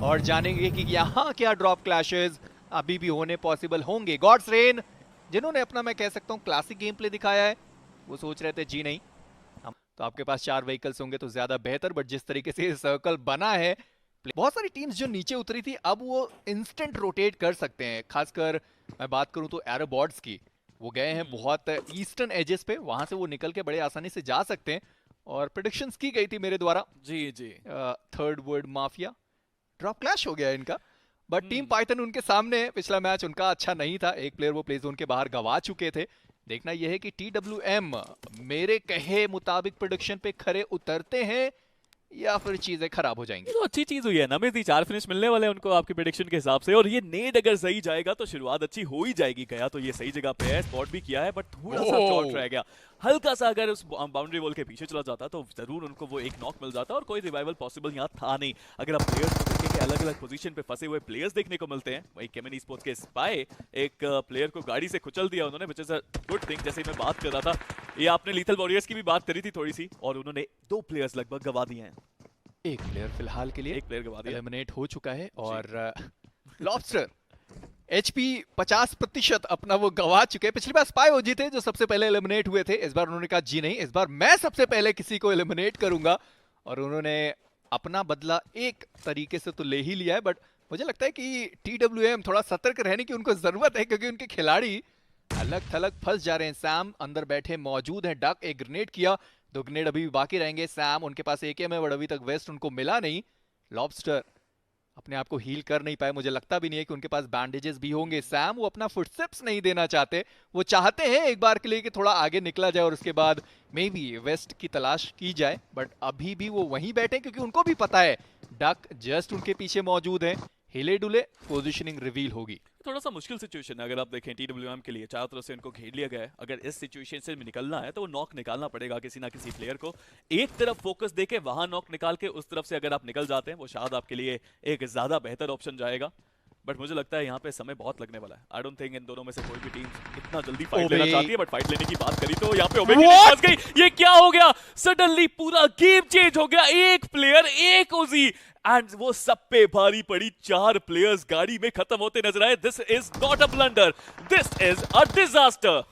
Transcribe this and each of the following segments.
और जानेंगे कि यहाँ क्या ड्रॉप क्लैशेस अभी भी होने पॉसिबल होंगे। गॉड्स रेन जिन्होंने अपना मैं कह सकता हूँ क्लासिक गेम प्ले दिखाया है, वो सोच रहे थे जी नहीं तो आपके पास 4 व्हीकल्स होंगे तो ज्यादा बेहतर, बट जिस तरीके से सर्कल बना है, बहुत सारी टीम्स जो नीचे उतरी थी अब वो इंस्टेंट रोटेट कर सकते हैं। खासकर मैं बात करूं तो एरोबॉट्स की, वो गए हैं बहुत ईस्टर्न एजेस पे, वहां से वो निकल के बड़े आसानी से जा सकते हैं। और प्रेडिक्शंस की गई थी मेरे द्वारा जी जी। Third world mafia drop clash हो गया इनका, बट टीम पाइथन उनके सामने है। पिछला मैच उनका अच्छा नहीं था, एक प्लेयर वो प्ले जोन के बाहर गवा चुके थे। देखना यह है कि TWM मेरे कहे मुताबिक प्रोडक्शन पे खरे उतरते हैं या फिर चीजें खराब हो जाएंगी। तो अच्छी चीज हुई है ना, मेरी 4 फिनिश मिलने वाले हैं उनको आपकी प्रेडिक्शन के हिसाब से, और ये नेड अगर सही जाएगा तो शुरुआत अच्छी हो ही जाएगी। गया तो ये सही जगह पे है, स्पॉट भी किया है, बट थोड़ा सा शॉर्ट रह गया। हल्का सा अगर उस बाउंड्री वॉल के पीछे चला जाता तो जरूर उनको वो एक नॉक मिल जाता, और कोई रिवाइवल पॉसिबल यहाँ था नहीं। अगर आप प्लेयर्स को देखेंगे, अलग अलग पोजीशन पे फंसे हुए प्लेयर्स देखने को मिलते हैं। वही केमिन स्पोर्ट्स के स्पाई एक प्लेयर को गाड़ी से कुचल दिया उन्होंने, which is a good thing. जैसे मैं बात कर रहा था, ये आपने लीथल वॉरियर्स की भी बात करी थी थोड़ी सी, और उन्होंने 2 प्लेयर्स लगभग गवा दिए हैं। एक प्लेयर फिलहाल के लिए एक प्लेयर गवा दिया, एलिमिनेट हो चुका है, और लॉबस्टर HP 50% अपना वो गवा चुके हैं। पिछली बार स्पाई ओजी थे जो सबसे पहले एलिमिनेट हुए थे, इस बार उन्होंने कहा जी नहीं, इस बार मैं सबसे पहले किसी को एलिमिनेट करूंगा, और उन्होंने अपना बदला एक तरीके से तो ले ही लिया है। बट मुझे लगता है कि TWM थोड़ा सतर्क रहने की उनको जरूरत है, क्योंकि उनके खिलाड़ी अलग थलग फंस जा रहे हैं। सैम अंदर बैठे मौजूद हैं, डक एक ग्रेनेड किया, 2 ग्रेनेड अभी भी बाकी रहेंगे। सैम उनके पास AKM है, बट अभी तक वेस्ट उनको मिला नहीं। लॉबस्टर अपने आप को हील कर नहीं पाए, मुझे लगता भी नहीं है कि उनके पास बैंडेजेस भी होंगे। सैम वो अपना फुटस्टेप्स नहीं देना चाहते, वो चाहते हैं एक बार के लिए कि थोड़ा आगे निकला जाए और उसके बाद मे बी वेस्ट की तलाश की जाए, बट अभी भी वो वहीं बैठे क्योंकि उनको भी पता है डक जस्ट उनके पीछे मौजूद है। हिले डुले पोजीशनिंग रिवील होगी। थोड़ा सा मुश्किल सिचुएशन है अगर आप देखें TWM के लिए। चारों तरफ से इनको घेर लिया गया है, अगर इस सिचुएशन से निकलना है तो वो नॉक निकालना पड़ेगा किसी ना किसी प्लेयर को। एक तरफ फोकस देके वहां नॉक निकाल के उस तरफ से अगर आप निकल जाते हैं, वो शायद आपके लिए एक ज्यादा बेहतर ऑप्शन जाएगा। बट मुझे लगता है यहाँ पे समय बहुत लगने वाला है। आई डोंट थिंक इन दोनों में से कोई भी टीम इतना जल्दी फाइट लेना चाहती है, बट फाइट लेने की बात करी तो यहाँ पे ओबे की फंस गई। ये क्या हो गया, सडनली पूरा गेम चेंज हो गया। एक प्लेयर, एक ओजी, एंड वो सब पे भारी पड़ी। 4 प्लेयर्स गाड़ी में खत्म होते नजर आए। This is not a blunder, this is a disaster.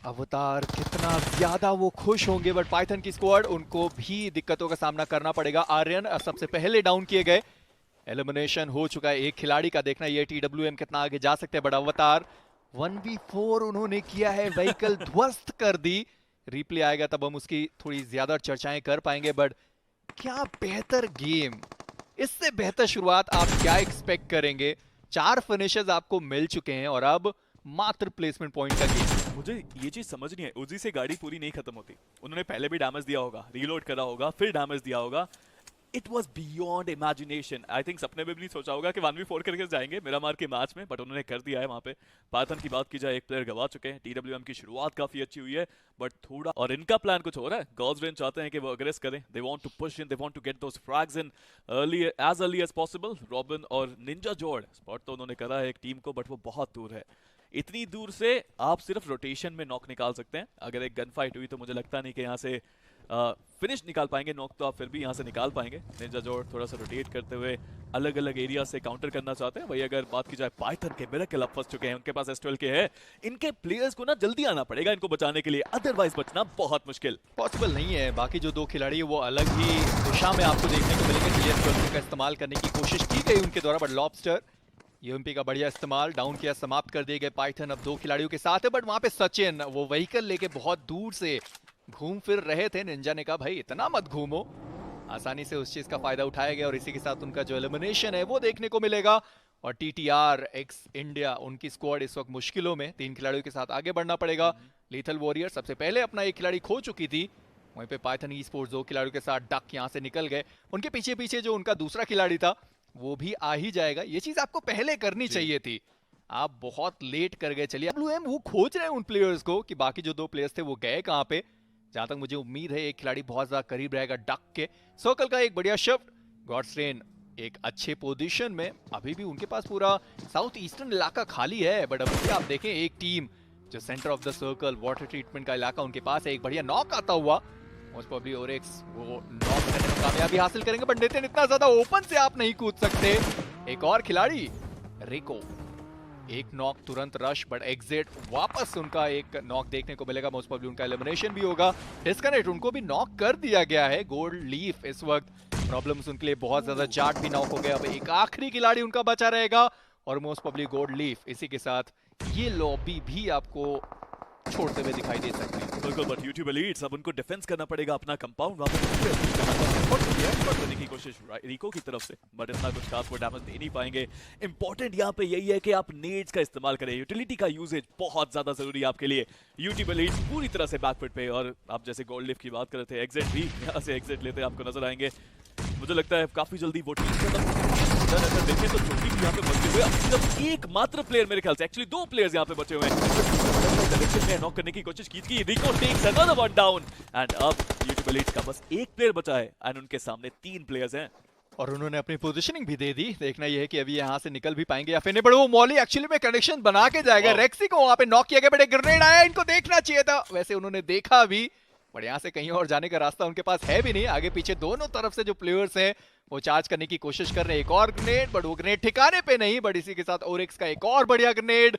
अवतार कितना ज्यादा वो खुश होंगे, बट पाइथन की स्क्वाड उनको भी दिक्कतों का सामना करना पड़ेगा। आर्यन सबसे पहले डाउन किए गए, एलिमिनेशन हो चुका है एक खिलाड़ी का। देखना ये TWM कितना आगे जा सकते हैं, बट अवतार 1v4 उन्होंने किया है, व्हीकल ध्वस्त कर दी। रिप्ले आएगा तब हम उसकी थोड़ी ज्यादा चर्चाएं कर पाएंगे, बट क्या बेहतर गेम, इससे बेहतर शुरुआत आप क्या एक्सपेक्ट करेंगे। 4 फिनिशेस आपको मिल चुके हैं और अब मात्र प्लेसमेंट पॉइंट का गेम। मुझे ये चीज समझ नहीं है, उजी से गाड़ी पूरी नहीं खत्म होती। उन्होंने पहले भी डैमेज दिया होगा, रीलोड करा होगा, फिर डैमेज दिया होगा। It was beyond imagination. I think सपने में भी नहीं सोचा होगा कि 1v4 करके जाएंगे मिरामार के मैच में, बट उन्होंने कर दिया है वहां पे। पाइथन की बात की जाए, एक प्लेयर गवा चुके हैं। TWM की शुरुआत काफी अच्छी हुई है, बट थोड़ा और इनका प्लान कुछ हो रहा है। गॉड्स रेन चाहते हैं कि वो अग्रेस करें, they want to push in, they want to get those frags in early as possible. Robin और निंजा जोड़ स्पॉट तो उन्होंने करा है एक टीम को, बट वो बहुत दूर है। इतनी दूर से आप सिर्फ रोटेशन में नॉक निकाल सकते हैं। अगर एक गन फाइट हुई तो मुझे लगता नहीं कि यहाँ से फिनिश निकाल पाएंगे। नॉक तो आप फिर भी यहाँ से निकाल पाएंगे। निंजा जोड़ थोड़ा सा रोटेट करते हुए अलग अलग एरिया से काउंटर करना चाहते हैं। वही अगर बात की जाए पाइथन के, मिरेकल अब फंस चुके हैं, उनके पास S12 के है। इनके प्लेयर्स को ना जल्दी आना पड़ेगा इनको बचाने के लिए, अदरवाइज बचना बहुत मुश्किल पॉसिबल नहीं है। बाकी जो 2 खिलाड़ी है वो अलग ही दिशा में आपको देखने को मिलेंगे। TS12 का इस्तेमाल करने की कोशिश की गई उनके द्वारा, बट लॉबस्टर UMP का बढ़िया इस्तेमाल, डाउन किया, समाप्त कर दिए गए। पाइथन अब 2 खिलाड़ियों के साथ है, बट वहां पे सचिन वो व्हीकल लेके बहुत दूर से घूम फिर रहे थे। निंजा ने कहा भाई इतना मत घूमो, आसानी से उस चीज का फायदा उठाया गया और इसी के साथ उनका जो एलिमिनेशन है वो देखने को मिलेगा। और TTR एक्स इंडिया, उनकी स्क्वाड इस वक्त मुश्किलों में, 3 खिलाड़ियों के साथ आगे बढ़ना पड़ेगा। लीथल वॉरियर सबसे पहले अपना एक खिलाड़ी खो चुकी थी, वहीं पे पाइथन ई स्पोर्ट्स 2 खिलाड़ियों के साथ डक यहां से निकल गए। उनके पीछे पीछे जो उनका दूसरा खिलाड़ी था वो भी आ ही जाएगा। ये चीज आपको पहले करनी चाहिए थी, आप बहुत लेट कर गए। चलिए WM वो खोज रहे हैं उन प्लेयर्स को कि बाकी जो 2 प्लेयर्स थे वो गए कहां पे। जहां तक मुझे उम्मीद है एक खिलाड़ी बहुत ज्यादा करीब रहेगा डक के। सर्कल का एक बढ़िया शिफ्ट, गॉड्स रेन एक अच्छे पोजीशन में, अभी भी उनके पास पूरा साउथ ईस्टर्न इलाका खाली है। बट अभी आप देखें एक टीम जो centre of the circle water treatment का इलाका उनके पास है, एक बढ़िया नॉक आता हुआ, मोस्ट प्रोबब्ली ओरेक्स वो नॉक कामयाबी हासिल करेंगे, बट नितिन इतना ज्यादा ओपन से आप नहीं कूद सकते। एक और खिलाड़ी रिको, एक नॉक तुरंत रश, बट एग्जिट वापस उनका एक नॉक देखने को मिलेगा। मोस्ट प्रोबेबली उनका एलिमिनेशन भी होगा। डिस्कनेक्ट, उनको भी नॉक कर दिया गया है। गोल्ड लीफ इस वक्त प्रॉब्लम्स उनके लिए बहुत ज्यादा। जाट भी नॉक हो गया। अब एक आखिरी खिलाड़ी उनका बचा रहेगा और मोस्ट प्रोबेबली गोल्ड लीफ इसी के साथ ये लॉबी भी आपको छोड़ते हुए दिखाई दे सकते हैं। बिल्कुल, बट यूट्यूब एलीट्स अब उनको डिफेंस करना पड़ेगा अपना कंपाउंड वहां पे करने की कोशिश रिको की तरफ से, बट इतना कुछ खास वो डैमेज दे नहीं पाएंगे। इंपॉर्टेंट यहाँ पे यही है कि आप नेड्स का इस्तेमाल करें। यूटिलिटी का यूजेज बहुत ज्यादा जरूरी है आपके लिए। यूट्यूब एलीट्स पूरी तरह से बैकफुट पे, और आप जैसे गोल्ड लिफ्ट की बात कर रहे थे, एग्जिट भी यहाँ से एग्जिट लेते आपको नजर आएंगे। मुझे लगता है काफी जल्दी वो टीम अगर देखें तो छोटी भी यहाँ पे बचे हुए हैं। सिर्फ एकमात्र प्लेयर मेरे ख्याल से, एक्चुअली दो प्लेयर्स यहाँ पे बचे हुए हैं। डायरेक्शन में नॉक करने की कोशिश की थी। Rico takes another one down and अब यूट्यूब एलीट्स का बस एक प्लेयर बचा है एंड उनके सामने 3 प्लेयर्स हैं और उन्होंने अपनी पोजीशनिंग भी दे दी। देखना यह है कि अभी यहाँ से निकल भी पाएंगे या फिर नहीं। बट वो मॉली एक्चुअली में कनेक्शन बना के जाएगा। रेक्सी को वहां पे नॉक किया गया, बट एक ग्रेनेड आया, इनको देखना चाहिए था। वैसे उन्होंने देखा भी, बट यहाँ से कहीं और जाने का रास्ता उनके पास है भी नहीं। आगे पीछे दोनों तरफ से जो प्लेयर्स हैं वो चार्ज करने की कोशिश कर रहे हैं। एक और ग्रेनेड, बट वो ग्रेनेड ठिकाने पे नहीं। बट इसी के साथ ओरिक्स का एक और बढ़िया ग्रेनेड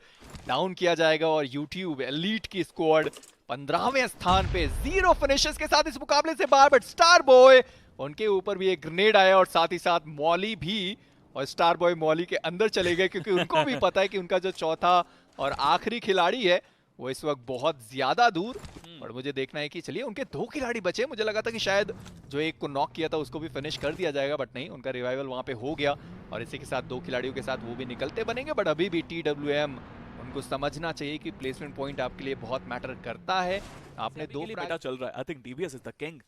डाउन किया जाएगा और यूट्यूब एलीट की स्क्वाड 15वें स्थान पे 0 फिनिशेस के साथ इस मुकाबले से बाहर। बट स्टार बॉय, उनके ऊपर भी एक ग्रेनेड आया और साथ ही साथ मॉली भी, और स्टार बॉय मॉली के अंदर चले गए क्योंकि उनको भी पता है कि उनका जो चौथा और आखिरी खिलाड़ी है वो इस वक्त बहुत ज्यादा दूर। और मुझे देखना है कि चलिए उनके 2 खिलाड़ी बचे। मुझे लगा था कि शायद जो एक को नॉक किया था उसको भी फिनिश कर दिया जाएगा, बट नहीं, उनका रिवाइवल वहां पे हो गया और इसी के साथ 2 खिलाड़ियों के साथ वो भी निकलते बनेंगे। बट अभी भी TWM उनको समझना चाहिए कि प्लेसमेंट पॉइंट आपके लिए बहुत मैटर करता है। आपने 2 बेटा चल रहा है। I think DBS is the king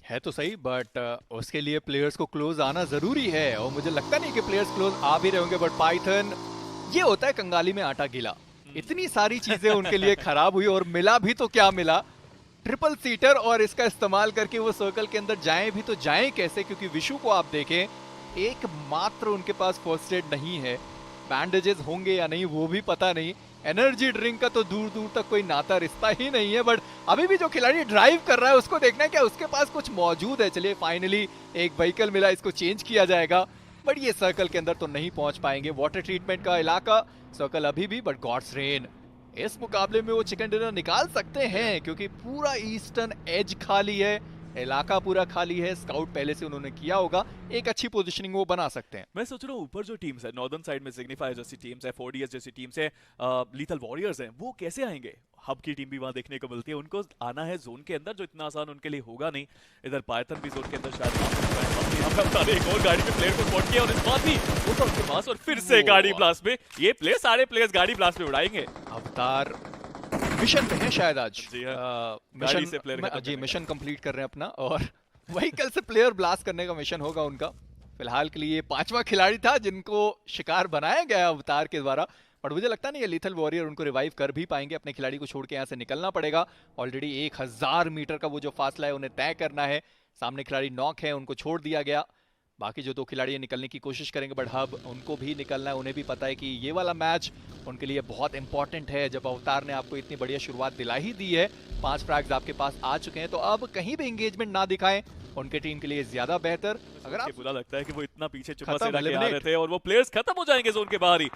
है तो सही, बट उसके लिए प्लेयर्स को क्लोज आना जरूरी है और मुझे लगता नहीं कि प्लेयर्स क्लोज आ भी रहे होंगे। बट पाइथन, ये होता है कंगाली में आटा गीला। इतनी सारी चीजें उनके लिए खराब हुई और मिला भी तो क्या मिला, ट्रिपल सीटर, और इसका इस्तेमाल करके वो सर्कल के अंदर जाएं भी तो जाएं कैसे, क्योंकि विशु को आप देखें एक मात्र उनके पास फर्स्ट एड नहीं है। बैंडेजेस होंगे या नहीं वो भी पता नहीं। एनर्जी ड्रिंक का तो दूर दूर तक कोई नाता रिश्ता ही नहीं है। बट अभी भी जो खिलाड़ी ड्राइव कर रहा है उसको देखना है क्या उसके पास कुछ मौजूद है। चलिए फाइनली एक व्हीकल मिला, इसको चेंज किया जाएगा, बट ये सर्कल के अंदर तो नहीं पहुंच पाएंगे। वाटर ट्रीटमेंट का इलाका, सर्कल अभी भी, बट गॉड्स रेन इस मुकाबले में वो चिकन डिनर निकाल सकते हैं क्योंकि पूरा ईस्टर्न एज खाली है, इलाका पूरा खाली है। स्काउट पहले से उन्होंने किया होगा, एक अच्छी पोजीशनिंग वो बना सकते हैं। मैं सोच रहा हूँ ऊपर जो टीम्स है, नॉर्दर्न साइड में सिग्निफायर जैसी टीम्स है, 4DS जैसी टीम्स है, लीथल वॉरियर्स हैं, वो कैसे आएंगे? हब की टीम भी वहां देखने को मिलती है। उनको आना है जोन के अंदर, जो इतना आसान उनके लिए होगा नहीं। इधर पायथन भी जोन के अंदर शायद एक और गाड़ी में प्लेयर को स्पॉट किया और इस बार भी वो तो उनके पास, और फिर से गाड़ी ब्लास्ट में ये प्लेयर, सारे प्लेयर्स गाड़ी ब्लास्ट में उड़ाएंगे। अवतार मिशन पे है शायद आज। मिशन से प्लेयर जी मिशन कंप्लीट कर रहे हैं अपना, और व्हीकल से प्लेयर ब्लास्ट करने का मिशन होगा उनका। फिलहाल के लिए 5वां खिलाड़ी था जिनको शिकार बनाया गया अवतार के द्वारा, बट मुझे लगता नहीं ये लीथल वॉरियर उनको रिवाइव कर भी पाएंगे। अपने खिलाड़ी को छोड़ के यहाँ से निकलना पड़ेगा। ऑलरेडी 1000 मीटर का वो जो फासला है उन्हें तय करना है। सामने खिलाड़ी नॉक है, उनको छोड़ दिया गया। बाकी जो 2 खिलाड़ी निकलने की कोशिश करेंगे, बट हब उनको भी निकलना है। उन्हें भी पता है कि ये वाला मैच उनके लिए बहुत इंपॉर्टेंट है। जब अवतार ने आपको इतनी बढ़िया शुरुआत दिला ही दी है, 5 फ्रैग्स आपके पास आ चुके हैं, तो अब कहीं भी एंगेजमेंट ना दिखाएं, उनके टीम के लिए ज्यादा बेहतर। अगर आप बुरा लगता है कि वो इतना पीछे छुपा से रह रहे थे और वो प्लेयर्स खत्म हो जाएंगे जोन के बाहर ही।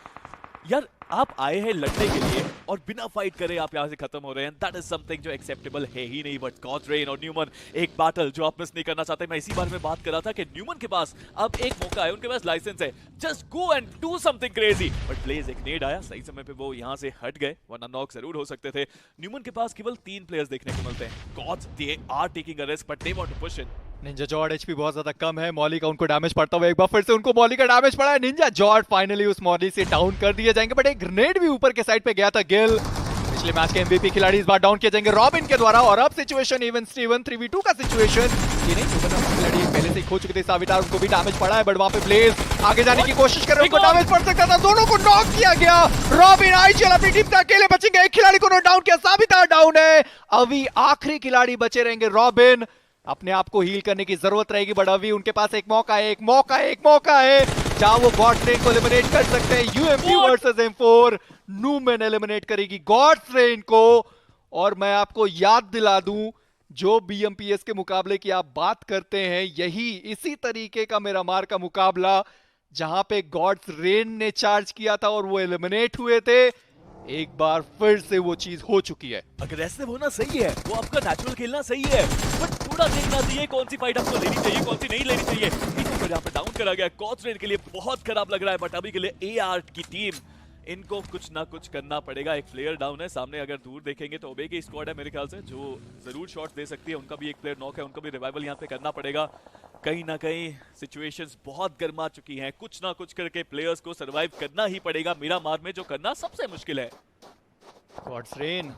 यार आप आए हैं लड़ने के लिए और बिना फाइट करे आप यहाँ से खत्म हो रहे हैं, दैट इज समथिंग जो एक्सेप्टेबल है ही नहीं। बट गॉड्स रेन और न्यूमन एक बैटल जो आप मिस नहीं करना चाहते। मैं इसी बारे में बात कर रहा था कि न्यूमन के पास अब एक मौका है, उनके पास लाइसेंस है, just go and do something crazy. But Blaze एक नेड आया सही समय पे, वो यहाँ से हट गए, वरना नॉक जरूर हो सकते थे। न्यूमन के पास केवल 3 प्लेयर्स देखने को मिलते हैं। Gods they are taking a risk but they want to push in. Ninja Jord HP बहुत ज्यादा कम है, मॉली का उनको डैमेज पड़ता हुआ एक बार फिर से उनको मॉली का डैमेज पड़ा है। निंजा जॉर्ड फाइनली उस मॉली से डाउन कर दिए जाएंगे, बट एक ग्रेनेड भी ऊपर के साइड पे गया था। गिल पिछले मैच के एमवीपी खिलाड़ी इस बार डाउन किए जाएंगे रॉबिन के द्वारा, और अब सिचुएशन इवन स्टीवन 3v2 का सिचुएशन। ये नहीं खिलाड़ी पहले से खो चुके थे साविटार, उनको भी डैमेज पड़ा है, बट वहां पे ब्लेज आगे जाने की कोशिश कर रहे हैं, उनको डैमेज पड़ सकता था। दोनों को नॉक किया गया। रॉबिन आईजीएल अपनी टीम से अकेले बचेंगे, एक खिलाड़ी को नॉक डाउन किया, साविटार डाउन है। अभी आखिरी खिलाड़ी बचे रहेंगे रॉबिन, अपने आप को हील करने की जरूरत रहेगी, बट अभी उनके पास एक मौका है जहां वो गॉड्स रेन को एलिमिनेट कर सकते हैं। UMP versus M4, Newman eliminate करेगी गॉड्स रेन को। और मैं आपको याद दिला दूं जो BMPS के मुकाबले की आप बात करते हैं, यही इसी तरीके का मिरामार का मुकाबला जहां पे गॉड्स रेन ने चार्ज किया था और वो एलिमिनेट हुए थे, एक बार फिर से वो चीज हो चुकी है। अग्रेसिव होना सही है, वो आपका नेचुरल खेलना सही है, बट थोड़ा देखना चाहिए कौन सी फाइट आपको लेनी चाहिए, कौन सी नहीं लेनी चाहिए। इनको यहाँ पे डाउन करा गया, गॉड्स रेन के लिए बहुत खराब लग रहा है, बट अभी के लिए AR की टीम इनको कुछ ना कुछ करना पड़ेगा। एक प्लेयर डाउन है सामने, अगर दूर देखेंगे तो ओबे की स्क्वाड है मेरे ख्याल से, जो जरूर शॉट दे सकती है। उनका भी एक प्लेयर नॉक है, उनको भी रिवाइवल यहाँ पे करना पड़ेगा। कहीं ना कहीं सिचुएशंस बहुत गर्मा चुकी हैं, कुछ ना कुछ करके प्लेयर्स को सरवाइव करना ही पड़ेगा मिरामार में, जो करना सबसे मुश्किल है। गॉड्स रेन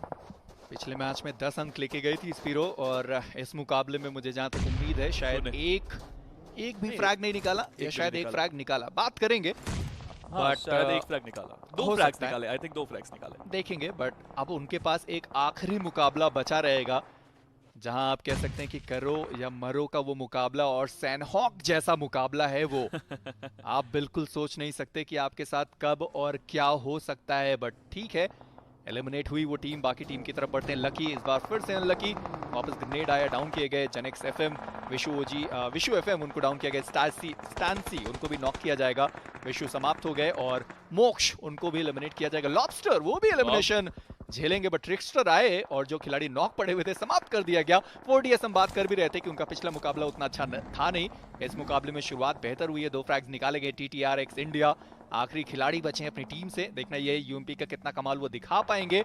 पिछले मैच में 10 अंक लेके गई थी स्पीरो, और इस मुकाबले में मुझे जहां तक उम्मीद है शायद एक भी फ्रैग नहीं निकाला, या शायद एक फ्रैग निकाला, बात करेंगे। बट शायद एक फ्रैग निकाला, 2 फ्रैग्स निकाले, आई थिंक 2 फ्रैग्स निकाले, देखेंगे। बट अब उनके पास एक आखिरी मुकाबला बचा रहेगा, जहां आप कह सकते हैं कि करो या मरो का वो मुकाबला, और सैनहॉक जैसा मुकाबला है वो। आप बिल्कुल सोच नहीं सकते कि आपके साथ कब और क्या हो सकता है। बट ठीक है, एलिमिनेट हुई वो टीम, बाकी टीम की तरफ बढ़ते हैं लकी। इस बार फिर से अनलकी, वापस ग्रेनेड आया, डाउन किए गए जेनेक्स FM, विशु FM उनको डाउन किया गया, स्टैंसी उनको भी नॉक किया जाएगा, विशु समाप्त हो गए, और मोक्ष उनको भी एलिमिनेट किया जाएगा। लॉबस्टर वो भी एलिमिनेशन झेलेंगे, बट ट्रिक्स्टर आए और जो खिलाड़ी नॉक पड़े हुए थे समाप्त कर दिया गया। 4DS हम बात कर भी रहे थे कि उनका पिछला मुकाबला उतना अच्छा था नहीं, इस मुकाबले में शुरुआत बेहतर हुई है, 2 फ्रैग्स निकाले गए। TTR एक्स इंडिया आखिरी खिलाड़ी बचे हैं अपनी टीम से, देखना ये UMP का कितना कमाल वो दिखा पाएंगे।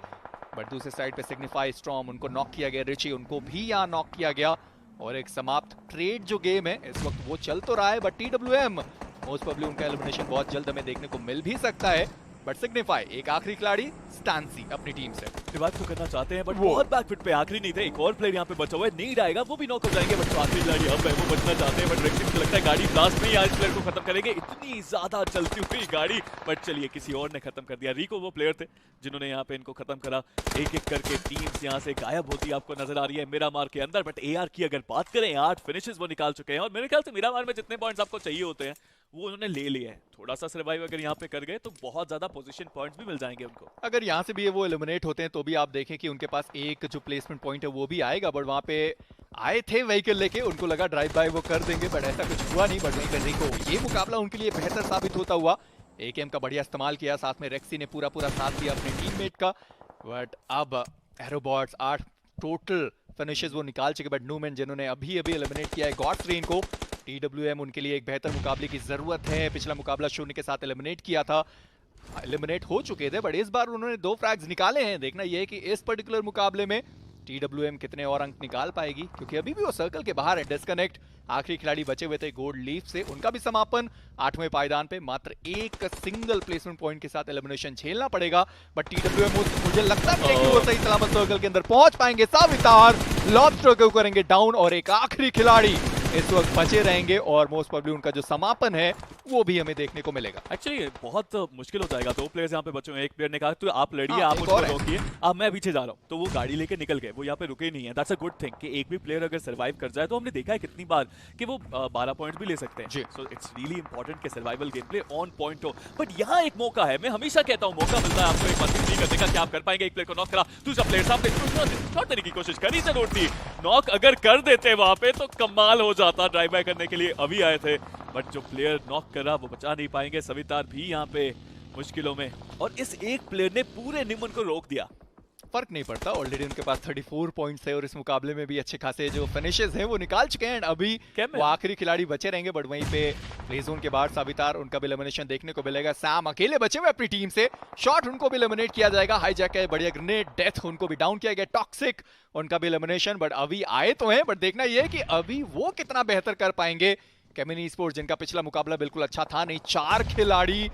बट दूसरे साइड पे सिग्निफाई स्टॉर्म उनको नॉक किया गया, रिची उनको भी यहाँ नॉक किया गया, और एक समाप्त ट्रेड जो गेम है इस वक्त वो चल तो रहा है। बट TWM मोस्ट प्रोबेबली उनका एलिमिनेशन बहुत जल्द हमें देखने को मिल भी सकता है। बट सिग्निफाई एक आखिरी खिलाड़ी स्टैंसी अपनी टीम से रिवाइव तो करना चाहते हैं, बट बहुत बैकफुट पे आखिरी नहीं थे, एक और प्लेयर यहाँ पे बचा हुआ है, नीड आएगा, वो भी नॉक हो जाएंगे। बट आखिरी खिलाड़ी अब है, वो बचना चाहते हैं, बट रेक्सिन को लगता है गाड़ी ब्लास्ट में ही आज प्लेयर को खत्म करेंगे, इतनी ज्यादा चलती हुई गाड़ी। बट चलिए किसी और ने खत्म कर दिया, रिको वो प्लेयर थे जिन्होंने यहाँ पे इनको खत्म करा। एक एक करके टीम्स यहाँ से गायब होती आपको नजर आ रही है मिरामार के अंदर। बट AR की अगर बात करें, 8 फिनिशेस वो निकाल चुके हैं, और मेरे ख्याल से मिरामार में जितने पॉइंट्स आपको चाहिए होते हैं वो उन्होंने ले लिए हैं। थोड़ा सा सर्वाइव अगर यहाँ पे कर गए तो बहुत ज्यादा पोजीशन पॉइंट्स भी मिल जाएंगे उनको। अगर यहाँ से भी वो एलिमिनेट होते हैं तो भी आप देखें कि उनके पास एक जो प्लेसमेंट पॉइंट है वो भी आएगा। बट वहाँ पे आए थे व्हीकल लेके, उनको लगा ड्राइव बाय वो कर देंगे, बट ऐसा कुछ हुआ नहीं। बट वहीं पे रिको, ये मुकाबला उनके लिए बेहतर साबित होता हुआ, AKM का बढ़िया इस्तेमाल किया, साथ में रेक्सी ने पूरा साथ दिया अपने टीममेट का। बट अब एरोबॉट्स 8 टोटल फिनिशेस वो निकाल चुके। बट न्यूमैन जिन्होंने अभी एलिमिनेट किया है गॉड्स रेन को, TWM उनके लिए एक बेहतर मुकाबले की जरूरत है। पिछला मुकाबला शून्य के साथ एलिमिनेट किया था, एलिमिनेट हो चुके थे, बट इस बार उन्होंने 2 फ्रैग्स निकाले हैं। देखना यह है कि इस पर्टिकुलर मुकाबले में TWM कितने और अंक निकाल पाएगी, क्योंकि अभी भी वो सर्कल के बाहर है। डिस्कनेक्ट आखिरी खिलाड़ी बचे हुए थे गोल्ड लीफ से, उनका भी समापन 8वें पायदान पे मात्र एक सिंगल प्लेसमेंट पॉइंट के साथ एलिमिनेशन झेलना पड़ेगा। बट TWM मुझे लगता नहीं कि वो सही सलामत सर्कल के अंदर पहुंच पाएंगे। सावितार लॉबस्टर को करेंगे डाउन, और एक आखिरी खिलाड़ी इस वक्त बचे रहेंगे, और मोस्ट प्रोबेबली उनका जो समापन है वो भी हमें देखने को मिलेगा। एक्चुअली बहुत मुश्किल हो जाएगा, 2 प्लेयर्स यहाँ पे बचे हुए हैं। एक प्लेयर ने कहा तो आप लड़िए, हाँ, आप मुझको रोकिए, अब मैं पीछे जा रहा हूँ, तो वो गाड़ी लेके निकल गए, वो यहाँ पे रुके नहीं है। दैट्स अ गुड थिंग कि एक भी प्लेयर अगर सर्वाइव कर जाए, तो हमने देखा है कितनी बार कि वो 12 पॉइंट भी ले सकते हैं। सो इट्स रियली इंपॉर्टेंट कि survival game play on point हो। बट यहाँ एक मौका है, मैं हमेशा कहता हूँ मौका मिलता है आपको एक बार नहीं करने का, क्या आप कर पाएंगे। एक प्लेयर को नॉक करा, दूसरा प्लेयर सामने शॉट देने की कोशिश करी जरूर थी, नॉक अगर कर देते वहां पे तो कमाल हो जाता। ड्राइव बाय करने के लिए अभी आए थे, बट जो प्लेयर नॉक करा वो बचा नहीं पाएंगे। सवितार भी यहाँ पे मुश्किलों में, और इस एक प्लेयर ने पूरे निमन को रोक दिया। फर्क नहीं पड़ता, ऑलरेडी उनके पास 34 पॉइंट्स है, और इस मुकाबले में भी अच्छे खासे जो फिनिशेस हैं वो निकाल चुके हैं। अभी वो आखिरी खिलाड़ी बचे रहेंगे, बट वहीं पे प्ले जोन के बाहर साबितार, उनका भी एलिमिनेशन देखने को मिलेगा। सैम अकेले बचे हुए अपनी टीम से, शॉट उनको भी एलिमिनेट किया जाएगा। हाईजैक है, बढ़िया ग्रेनेड, डेथ उनको भी डाउन किया गया। टॉक्सिक उनका भी एलिमिनेशन, बट अभी आए तो हैं, बट देखना यह है कि अभी वो कितना बेहतर कर पाएंगे। केमिनी स्पोर्ट्स जिनका पिछला मुकाबला बिल्कुल अच्छा था नहीं, 4 खिलाड़ी,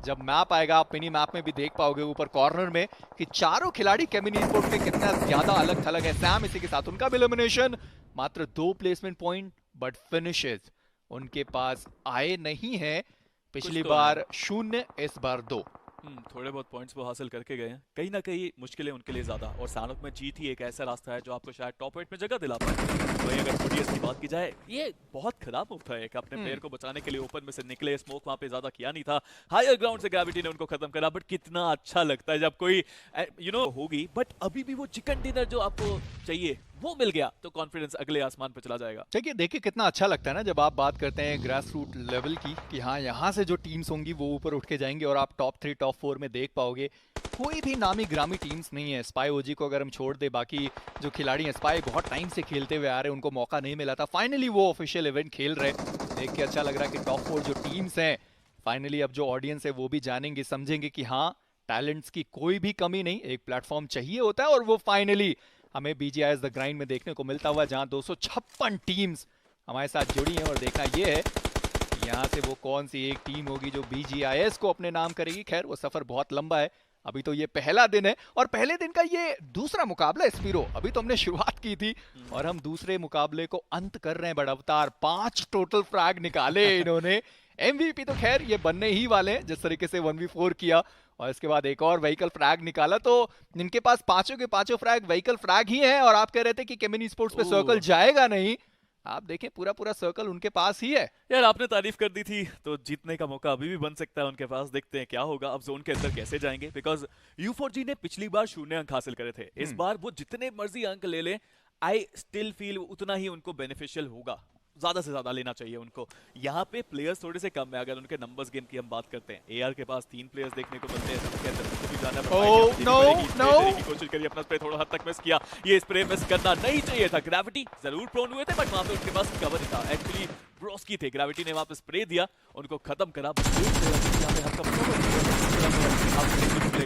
जब मैप आएगा आप मिनी मैप में भी देख पाओगे ऊपर कॉर्नर में कि चारों खिलाड़ी केमिनी स्पोर्ट्स के कितना ज्यादा अलग थलग है। सैम इसी के साथ उनका भी एलिमिनेशन, मात्र 2 प्लेसमेंट पॉइंट, बट फिनिशेस उनके पास आए नहीं है। पिछली बार 0, इस बार 2। थोड़े बहुत पॉइंट्स वो हासिल करके गए हैं, कहीं ना कहीं मुश्किलें उनके लिए ज्यादा, और सानक में जीत ही एक ऐसा रास्ता है जो आपको शायद टॉप 8 में जगह दिला पाए। वहीं अगर ओडीएस की बात की जाए, ये बहुत खराब मूव था एक, अपने प्लेयर को बचाने के लिए ओपन में से निकले, स्मोक वहां पे ज्यादा किया नहीं था, हायर ग्राउंड से ग्रेविटी ने उनको खत्म करा। बट कितना अच्छा लगता है जब कोई होगी, बट अभी भी वो चिकन डिनर जो आपको चाहिए वो मिल गया, तो कॉन्फिडेंस अगले आसमान पे चला जाएगा। देखिए कितना अच्छा लगता है ना जब आप बात करते हैं ग्रास रूट लेवल की, कि हाँ यहाँ से जो टीम्स होंगी वो ऊपर उठ के जाएंगे और आप टॉप 3 टॉप 4 में देख पाओगे कोई भी नामी ग्रामी टीम्स नहीं है। स्पाई ओजी को अगर हम छोड़ दे, बाकी जो खिलाड़ी हैं, स्पाई बहुत टाइम से खेलते हुए आ रहे हैं, उनको मौका नहीं मिला था, फाइनली वो ऑफिशियल इवेंट खेल रहे, देख के अच्छा लग रहा है कि टॉप 4 जो टीम्स हैं फाइनली अब जो ऑडियंस है वो भी जानेंगे समझेंगे कि हाँ टैलेंट्स की कोई भी कमी नहीं, एक प्लेटफॉर्म चाहिए होता है, और वो फाइनली हमें BGIS द ग्राइंड में देखने को मिलता हुआ, जहां 256 टीम्स हमारे साथ जुड़ी हैं। और देखना ये है यहाँ से वो कौन सी एक टीम होगी जो BGIS को अपने नाम करेगी। खैर वो सफर बहुत लंबा है, अभी तो ये पहला दिन है और पहले दिन का ये दूसरा मुकाबला है स्पीरो। अभी तो हमने शुरुआत की थी और हम दूसरे मुकाबले को अंत कर रहे हैं। बड़ अवतार 5 टोटल फ्रैग निकाले इन्होंने, MVP तो खैर ये बनने ही वाले हैं जिस तरीके से 1v4 किया और इसके बाद एक और व्हीकल फ्रैग निकाला, तो इनके पास पांचों के पांचों फ्रैग व्हीकल फ्रैग ही हैं। और आप कह रहे थे कि केमिनी स्पोर्ट्स पे सर्कल जाएगा नहीं, आप देखें पूरा सर्कल उनके पास ही है। यार आपने तारीफ कर दी थी, तो जीतने का मौका अभी भी बन सकता है उनके पास। देखते हैं क्या होगा, अब जोन के अंदर कैसे जाएंगे, बिकॉज U4G ने पिछली बार 0 अंक हासिल करे थे, इस बार वो जितने मर्जी अंक ले ले, आई स्टिल फील उतना ही उनको बेनिफिशियल होगा, ज्यादा से ज्यादा लेना चाहिए उनको। यहाँ पे प्लेयर्स थोड़े से कम है, अगर उनके नंबर्स गेम की हम बात करते हैं, AR के पास 3 प्लेयर्स देखने को मिलते हैं, उसके अंदर उनको भी जाना की कोशिश करी, अपना स्प्रे थोड़ा हद तक मिस किया, ये स्प्रे मिस करना नहीं चाहिए था। ग्रेविटी जरूर प्रोन हुए थे, बट वहां पे उनके पास कवर नहीं था, एक्चुअली ब्रोस्की थे, ग्रेविटी ने वहां पे स्प्रे दिया, उनको खत्म करा।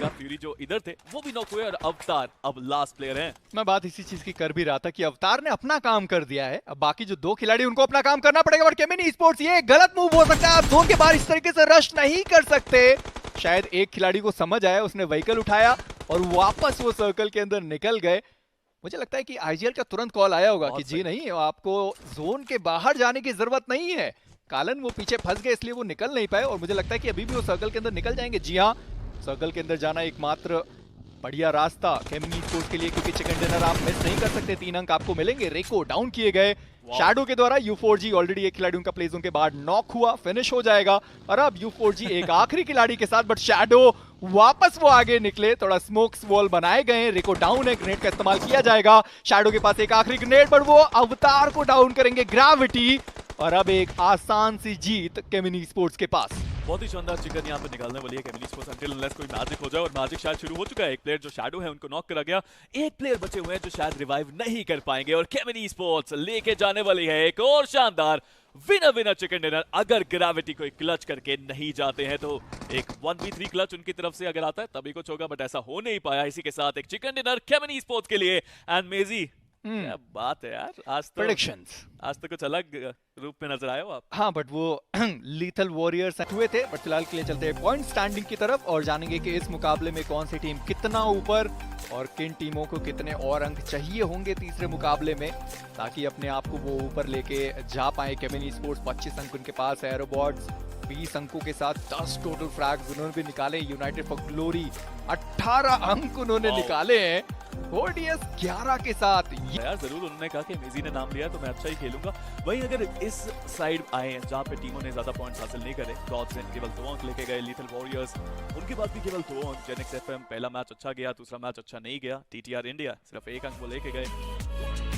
फ्यूरी जो इधर थे वो भी नॉक हुए और अवतार अब लास्ट प्लेयर हैं। मैं बात इसी चीज की कर भी रहा था कि अवतार ने अपना काम कर दिया है, अब बाकी जो 2 खिलाड़ी उनको अपना काम करना पड़ेगा। बट केमिनी स्पोर्ट्स ये गलत मूव हो सकता है, आप जोन के बाहर इस तरीके से रश नहीं कर सकते। शायद एक खिलाड़ी को समझ आया, उसने व्हीकल उठाया और वापस वो सर्कल के अंदर निकल गए। मुझे लगता है कि IGL का तुरंत कॉल आया होगा कि जी नहीं, आपको जोन के बाहर जाने की जरूरत नहीं है। कालन वो पीछे फंस गए इसलिए वो निकल नहीं पाए, और मुझे लगता है कि अभी भी वो सर्कल के अंदर निकल जाएंगे। जी हाँ, सर्कल के अंदर जाना एकमात्र बढ़िया रास्ता केमिनी स्पोर्ट्स के लिए, क्योंकि चिकन डिनर आप मिस नहीं कर सकते, 3 अंक आपको मिलेंगे। रेको डाउन किए गए शैडो के द्वारा। U4G ऑलरेडी एक खिलाड़ी उनका प्ले जोन के बाद नॉक हुआ, फिनिश हो जाएगा। और अब U4G एक आखिरी खिलाड़ी के साथ, बट शैडो वापस वो आगे निकले, थोड़ा स्मोक्स वॉल बनाए गए, रेको डाउन है, ग्रेनेड का इस्तेमाल किया जाएगा। शैडो के पास एक आखिरी ग्रेनेड, पर वो अवतार को डाउन करेंगे ग्रेविटी, और अब एक आसान सी जीत केमिनी स्पोर्ट्स के पास। बहुत ही शानदार चिकन यहाँ पे निकालने वाली है केमिनी स्पोर्ट्स, अंटिल अनलेस कोई मैजिक हो जाए, और मैजिक शायद शुरू हो चुका है। एक प्लेयर जो शैडो है उनको नॉक करा गया, एक प्लेयर बचे हुए हैं जो शायद रिवाइव नहीं कर पाएंगे, और केमिनी स्पोर्ट्स लेके जाने वाली है एक और शानदार विनर चिकन डिनर। अगर ग्रेविटी को क्लच करके नहीं जाते हैं तो एक 1v3 क्लच उनकी तरफ से अगर आता है तभी कुछ होगा, बट ऐसा हो नहीं पाया। इसी के साथ एक चिकन डिनर केमिनी स्पोर्ट्स के लिए। एंड मेजी, क्या बात है यार, आज तो कुछ अलग रूप में नजर आए हो आप। हाँ, बट वो लीथल वॉरियर्स हुए थे, बट फिलहाल के लिए चलते हैं पॉइंट स्टैंडिंग की तरफ और जानेंगे कि इस मुकाबले में कौन सी टीम कितना ऊपर और किन टीमों को कितने और अंक चाहिए होंगे तीसरे मुकाबले में, ताकि अपने आप को वो ऊपर लेके जा पाए। केमिनी स्पोर्ट्स 25 अंक उनके पास है, एरोबॉट्स 20 अंकों के साथ 10 टोटल फ्रैग्स उन्होंने भी निकाले। यूनाइटेड फॉर ग्लोरी 18 अंक उन्होंने निकाले हैं, ओडीएस 11 के साथ। यार जरूर उन्होंने कहा कि मेजी ने नाम लिया तो मैं अच्छा ही खेलूंगा। वहीं अगर इस साइड आए जहां पे टीमों ने ज्यादा पॉइंट्स हासिल नहीं करे, गॉड्स ने केवल 2 अंक लेके गए, लीथल वॉरियर्स उनके पास भी केवल 2 अंक, जेनिक्स FM पहला मैच अच्छा गया, दूसरा मैच अच्छा नहीं गया, TTR इंडिया सिर्फ 1 अंक वो लेके गए।